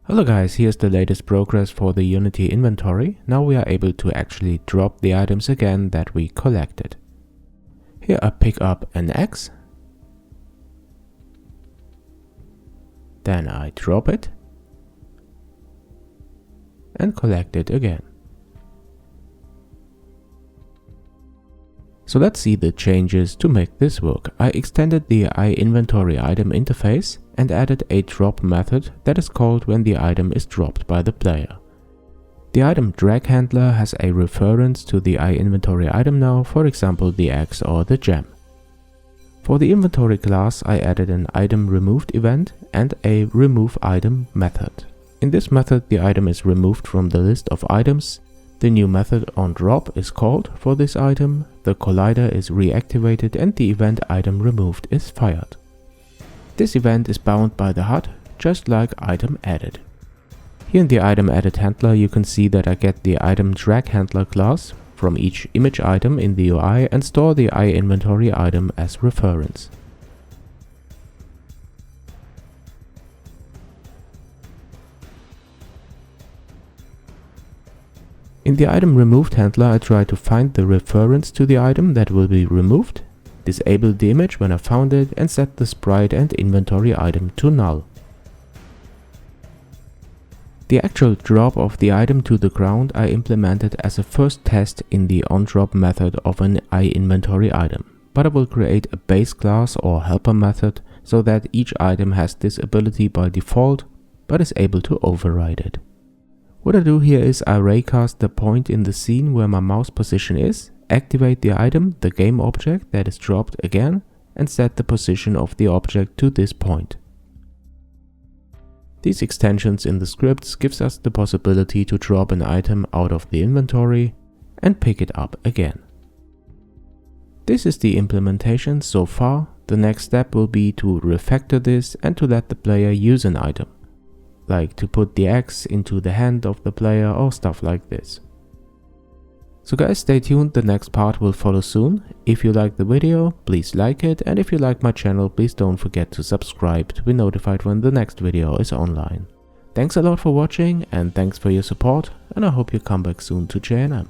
Hello guys, here's the latest progress for the Unity inventory. Now we are able to actually drop the items again that we collected. Here I pick up an X, then I drop it and collect it again. So let's see the changes to make this work. I extended the itemDdragHandler.Item interface and added a drop method that is called when the item is dropped by the player. The itemDdragHandler has a reference to the itemDdragHandler.Item now, for example the X or the gem. For the inventory class I added an item removed event and a remove item method. In this method the item is removed from the list of items. The new method onDrop is called for this item, the collider is reactivated and the event item removed is fired. This event is bound by the HUD, just like item added. Here in the item added handler you can see that I get the itemDdragHandler class from each image item in the UI and store the itemDdragHandler.Item as reference. In the item removed handler I try to find the reference to the item that will be removed, disable the image when I found it and set the sprite and inventory item to null. The actual drop of the item to the ground I implemented as a first test in the onDrop method of an itemDdragHandler.Item, but I will create a base class or helper method so that each item has this ability by default but is able to override it. What I do here is I raycast the point in the scene where my mouse position is, activate the item, the game object that is dropped again, and set the position of the object to this point. These extensions in the scripts gives us the possibility to drop an item out of the inventory and pick it up again. This is the implementation so far. The next step will be to refactor this and to let the player use an item, like to put the X into the hand of the player or stuff like this. So guys, stay tuned, the next part will follow soon. If you like the video, please like it, and if you like my channel, please don't forget to subscribe to be notified when the next video is online. Thanks a lot for watching and thanks for your support, and I hope you come back soon to J&M.